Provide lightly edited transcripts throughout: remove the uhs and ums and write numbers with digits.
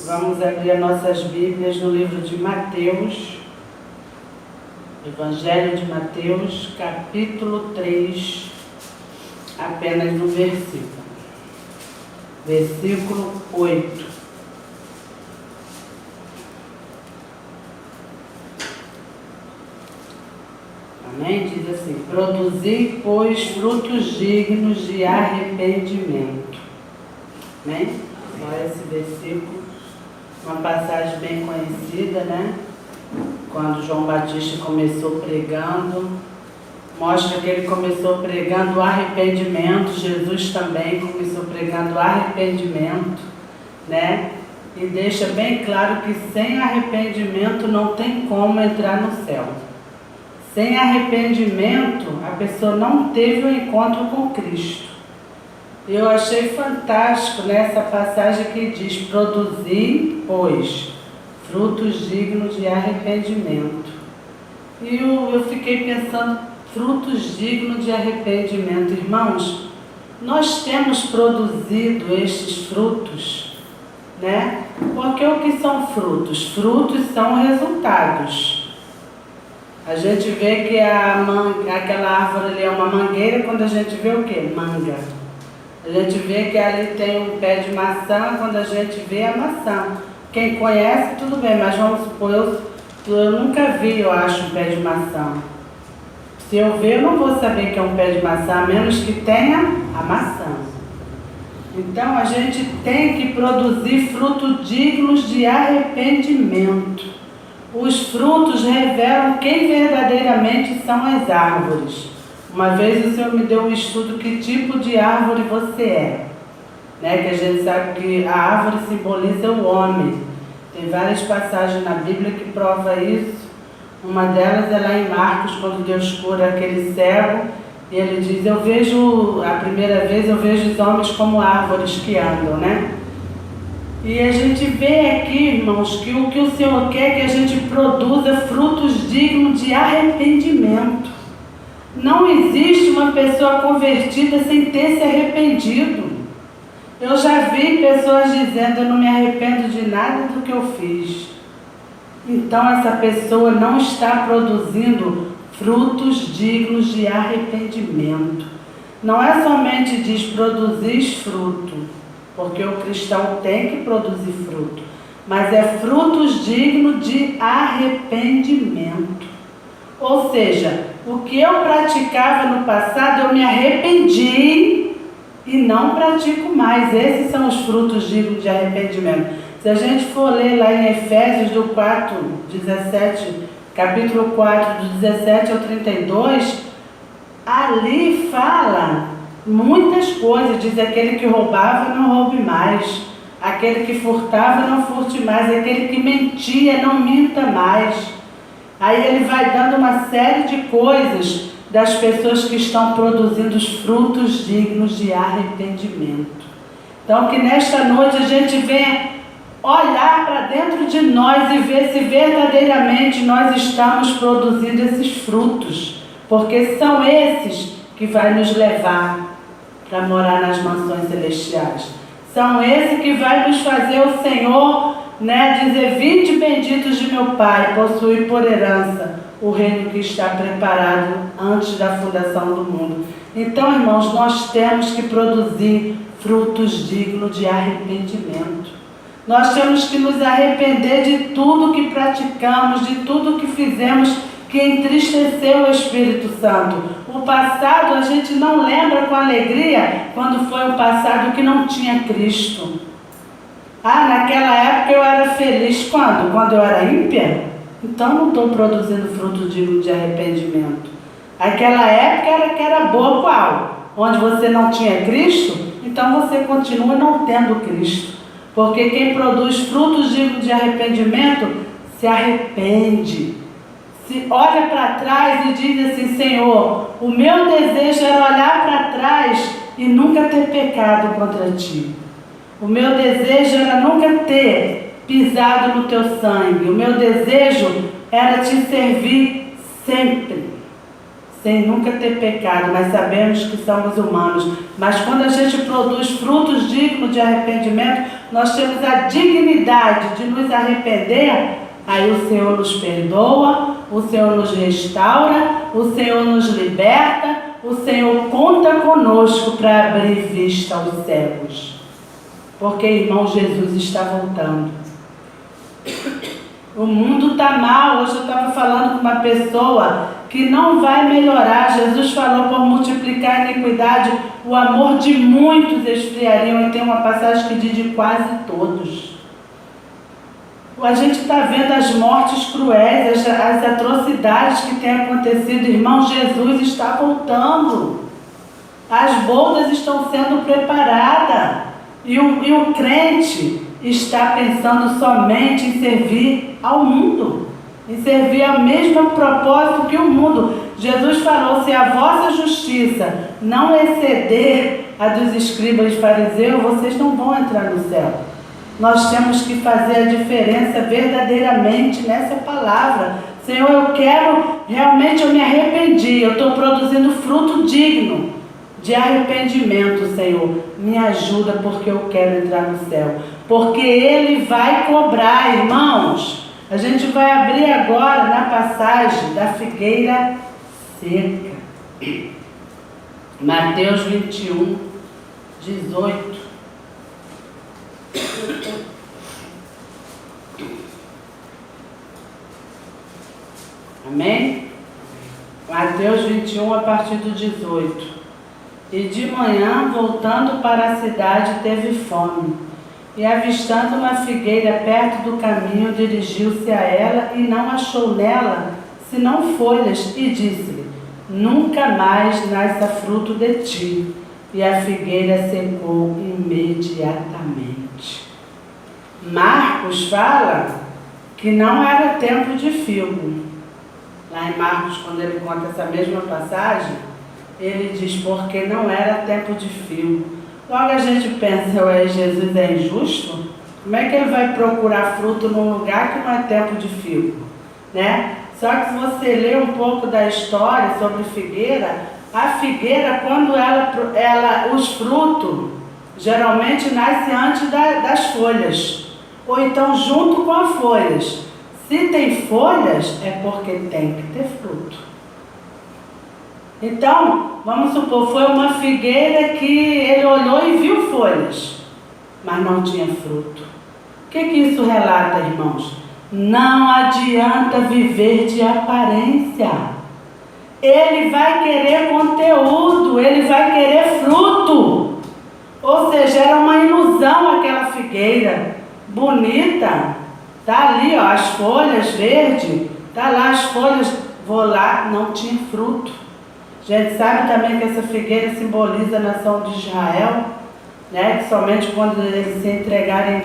Vamos abrir as nossas Bíblias no livro de Mateus, Evangelho de Mateus, capítulo 3, apenas no versículo 8. Amém? Diz assim: produzi, pois, frutos dignos de arrependimento. Amém? Olha esse versículo, uma passagem bem conhecida, né? Quando João Batista começou pregando, mostra que ele começou pregando arrependimento. Jesus também começou pregando arrependimento, né? E deixa bem claro que sem arrependimento não tem como entrar no céu. Sem arrependimento, a pessoa não teve um encontro com Cristo. Eu achei fantástico nessa passagem que diz: produzir, pois, frutos dignos de arrependimento. E eu fiquei pensando, frutos dignos de arrependimento. Irmãos, nós temos produzido estes frutos, né? Porque o que são frutos? Frutos são resultados. A gente vê que aquela árvore ali é uma mangueira quando a gente vê o quê? Manga. A gente vê que ali tem um pé de maçã quando a gente vê a maçã. Quem conhece, tudo bem, mas vamos supor, eu nunca vi, eu acho, um pé de maçã. Se eu ver, eu não vou saber que é um pé de maçã, a menos que tenha a maçã. Então, a gente tem que produzir frutos dignos de arrependimento. Os frutos revelam quem verdadeiramente são as árvores. Uma vez o Senhor me deu um estudo que tipo de árvore você é, né? Que a gente sabe que a árvore simboliza o homem. Tem várias passagens na Bíblia que provam isso. Uma delas é lá em Marcos, quando Deus cura aquele cego, e ele diz: a primeira vez eu vejo os homens como árvores que andam, né? E a gente vê aqui, irmãos, que o que o Senhor quer é que a gente produza frutos dignos de arrependimento. Não existe uma pessoa convertida sem ter se arrependido. Eu já vi pessoas dizendo: eu não me arrependo de nada do que eu fiz. Então essa pessoa não está produzindo frutos dignos de arrependimento. Não é somente diz produzir fruto, porque o cristão tem que produzir fruto, mas é frutos dignos de arrependimento. Ou seja, o que eu praticava no passado, eu me arrependi e não pratico mais. Esses são os frutos dignos de arrependimento. Se a gente for ler lá em Efésios do 4:17, capítulo 4, do 17 ao 32, ali fala muitas coisas. Diz: aquele que roubava, não roube mais. Aquele que furtava, não furte mais. Aquele que mentia, não minta mais. Aí ele vai dando uma série de coisas das pessoas que estão produzindo os frutos dignos de arrependimento. Então que nesta noite a gente venha olhar para dentro de nós e ver se verdadeiramente nós estamos produzindo esses frutos. Porque são esses que vai nos levar para morar nas mansões celestiais. São esses que vai nos fazer o Senhor, né, dizer: vinde benditos de meu Pai, possuir por herança o reino que está preparado antes da fundação do mundo. Então, irmãos, nós temos que produzir frutos dignos de arrependimento. Nós temos que nos arrepender de tudo que praticamos, de tudo que fizemos que entristeceu o Espírito Santo. O passado a gente não lembra com alegria quando foi um passado que não tinha Cristo. Naquela época eu era feliz. Quando? Quando eu era ímpia? Então não estou produzindo fruto digno de arrependimento. Aquela época era que era boa. Qual? Onde você não tinha Cristo? Então você continua não tendo Cristo. Porque quem produz frutos dignos de arrependimento se arrepende. Se olha para trás e diz assim: Senhor, o meu desejo era olhar para trás e nunca ter pecado contra Ti. O meu desejo era nunca ter pisado no Teu sangue. O meu desejo era Te servir sempre. sem nunca ter pecado, mas sabemos que somos humanos. Mas quando a gente produz frutos dignos de arrependimento, nós temos a dignidade de nos arrepender, aí o Senhor nos perdoa, o Senhor nos restaura, o Senhor nos liberta, o Senhor conta conosco para abrir vista aos cegos. Porque, irmão, Jesus está voltando. O mundo está mal. Hoje eu estava falando com uma pessoa que não vai melhorar. Jesus falou, por multiplicar a iniquidade, o amor de muitos esfriariam. E tem uma passagem que diz de quase todos. A gente está vendo as mortes cruéis, as atrocidades que têm acontecido. Irmão, Jesus está voltando. As bodas estão sendo preparadas. E o crente está pensando somente em servir ao mundo, em servir ao mesmo propósito que o mundo. Jesus falou, se a vossa justiça não exceder a dos escribas e fariseus, vocês não vão entrar no céu. Nós temos que fazer a diferença verdadeiramente nessa palavra. Senhor, realmente eu me arrependi, eu estou produzindo fruto digno de arrependimento, Senhor. Me ajuda porque eu quero entrar no céu. Porque Ele vai cobrar, irmãos. A gente vai abrir agora na passagem da figueira seca. Mateus 21, 18. Amém? Mateus 21, a partir do 18. E de manhã, voltando para a cidade, teve fome. E avistando uma figueira perto do caminho, dirigiu-se a ela e não achou nela senão folhas, e disse-lhe, nunca mais nasça fruto de ti. E a figueira secou imediatamente. Marcos fala que não era tempo de figo. Lá em Marcos, quando ele conta essa mesma passagem, ele diz, porque não era tempo de figo. Logo a gente pensa, ué, Jesus é injusto? Como é que ele vai procurar fruto num lugar que não é tempo de figo? Né? Só que se você ler um pouco da história sobre figueira, a figueira, quando os frutos, geralmente nascem antes das folhas, ou então junto com as folhas. Se tem folhas, é porque tem que ter fruto. Então, vamos supor, foi uma figueira que ele olhou e viu folhas, mas não tinha fruto. O que isso relata, irmãos? Não adianta viver de aparência. Ele vai querer conteúdo, ele vai querer fruto. Ou seja, era uma ilusão aquela figueira bonita. Tá ali, ó, as folhas verdes, tá lá as folhas, vou lá, não tinha fruto. A gente sabe também que essa figueira simboliza a nação de Israel, né? Que somente quando eles se entregarem,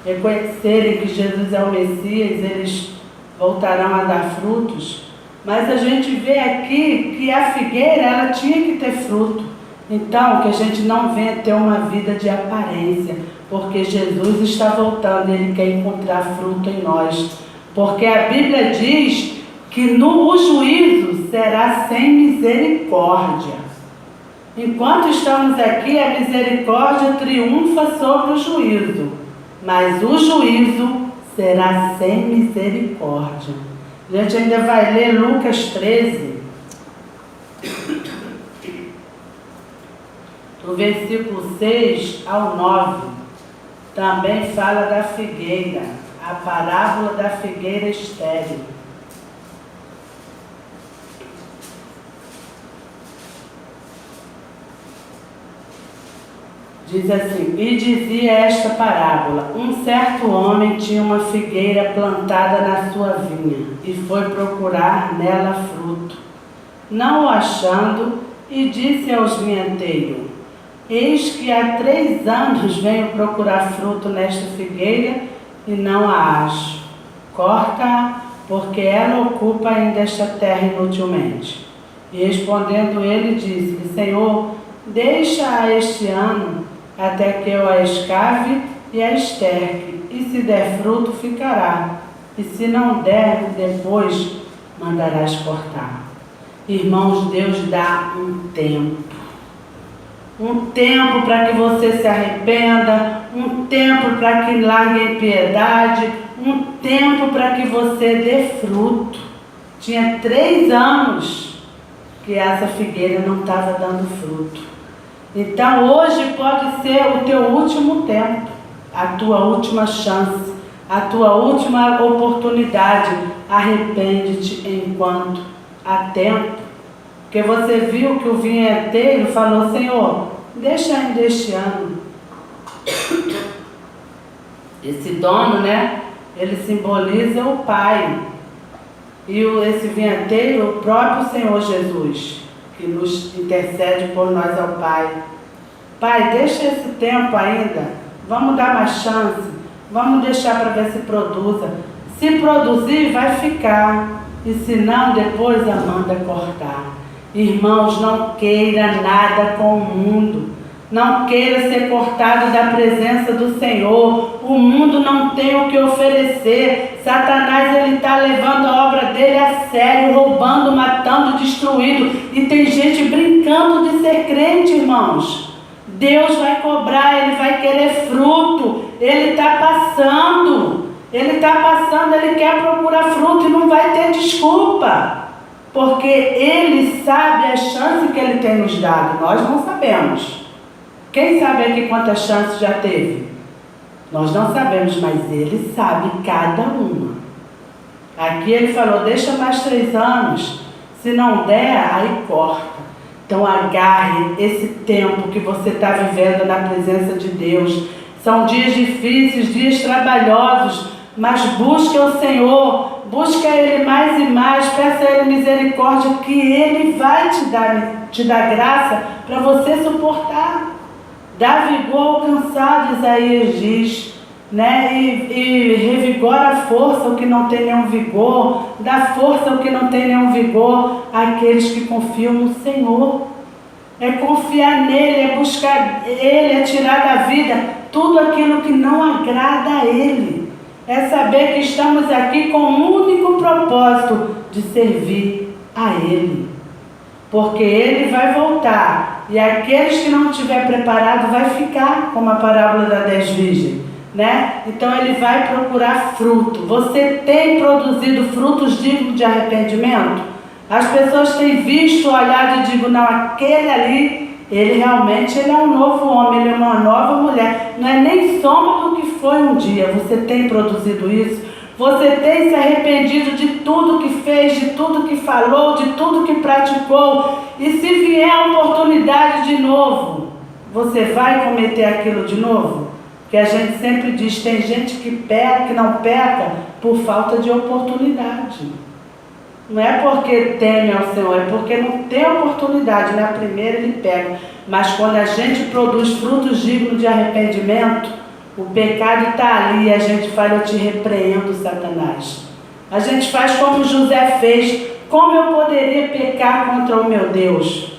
reconhecerem que Jesus é o Messias, eles voltarão a dar frutos. Mas a gente vê aqui que a figueira, ela tinha que ter fruto. Então, que a gente não venha ter uma vida de aparência, porque Jesus está voltando, Ele quer encontrar fruto em nós. Porque a Bíblia diz que o juízo será sem misericórdia. Enquanto estamos aqui, a misericórdia triunfa sobre o juízo, mas o juízo será sem misericórdia. A gente ainda vai ler Lucas 13, do versículo 6 ao 9, também fala da figueira, a parábola da figueira estéril. Diz assim, e dizia esta parábola, um certo homem tinha uma figueira plantada na sua vinha, e foi procurar nela fruto. Não o achando, e disse aos vinhateiros, eis que há 3 anos venho procurar fruto nesta figueira, e não a acho. Corta-a, porque ela ocupa ainda esta terra inutilmente. E respondendo ele, disse-lhe, Senhor, deixa-a este ano, até que eu a escave e a esterque, e se der fruto, ficará, e se não der, depois mandarás cortar. Irmãos, Deus dá um tempo. Um tempo para que você se arrependa, um tempo para que largue a impiedade, um tempo para que você dê fruto. Tinha 3 anos que essa figueira não estava dando fruto. Então hoje pode ser o teu último tempo, a tua última chance, a tua última oportunidade. Arrepende-te enquanto há tempo. Porque você viu que o vinheteiro falou: Senhor, deixa ainda este ano. Esse dono, né? Ele simboliza o Pai. E esse vinheteiro, o próprio Senhor Jesus, que nos intercede por nós ao Pai. Pai, deixa esse tempo ainda. Vamos dar mais chance. Vamos deixar para ver se produza. Se produzir, vai ficar. E se não, depois a manda cortar. Irmãos, não queira nada com o mundo. Não queira ser cortado da presença do Senhor. O mundo não tem o que oferecer. Satanás, ele está levando a obra dele a sério, roubando, matando, destruindo. E tem gente brincando de ser crente, irmãos. Deus vai cobrar, ele vai querer fruto. Ele está passando. Ele está passando, ele quer procurar fruto e não vai ter desculpa. Porque ele sabe a chance que ele tem nos dado. Nós não sabemos. Quem sabe aqui quantas chances já teve? Nós não sabemos, mas ele sabe cada uma. Aqui ele falou: deixa mais 3 anos. Se não der, aí corta. Então agarre esse tempo que você está vivendo na presença de Deus. São dias difíceis, dias trabalhosos, mas busque o Senhor. Busque a Ele mais e mais, peça a Ele misericórdia, que Ele vai te dar graça para você suportar. Dá vigor ao cansado, Isaías diz, né? E revigora a força o que não tem nenhum vigor, dá força ao que não tem nenhum vigor, àqueles que confiam no Senhor. É confiar nele, é buscar Ele, é tirar da vida tudo aquilo que não agrada a Ele. É saber que estamos aqui com um único propósito, de servir a Ele. Porque Ele vai voltar, e aqueles que não estiver preparado vai ficar, como a parábola da 10 virgens, né? Então Ele vai procurar fruto. Você tem produzido frutos dignos de arrependimento? As pessoas têm visto, olhado e digo: não, aquele ali, ele realmente é um novo homem, ele é uma nova mulher. Não é nem soma do que foi um dia. Você tem produzido isso? Você tem se arrependido de tudo que fez, de tudo que falou, de tudo que praticou? E se vier a oportunidade de novo, você vai cometer aquilo de novo? Que a gente sempre diz: tem gente que peca, que não peca por falta de oportunidade. Não é porque teme ao Senhor, é porque não tem oportunidade. Na primeira ele pega. Mas quando a gente produz frutos dignos de arrependimento, o pecado está ali e a gente fala: eu te repreendo, Satanás. A gente faz como José fez. Como eu poderia pecar contra o meu Deus?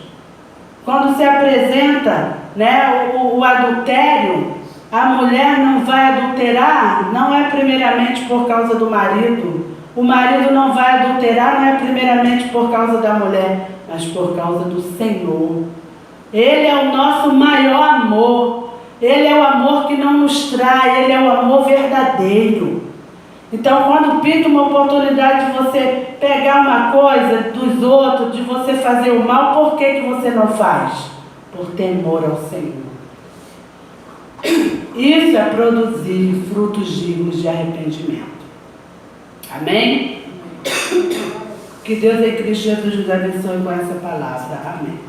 Quando se apresenta, né, o adultério, a mulher não vai adulterar, não é primeiramente por causa do marido. O marido não vai adulterar, não é primeiramente por causa da mulher, mas por causa do Senhor. Ele é o nosso maior amor. Ele é o amor que não nos trai, Ele é o amor verdadeiro. Então, quando pinta uma oportunidade de você pegar uma coisa dos outros, de você fazer o mal, por que você não faz? Por temor ao Senhor. Isso é produzir frutos dignos de arrependimento. Amém? Que Deus em Cristo Jesus nos abençoe com essa palavra. Amém.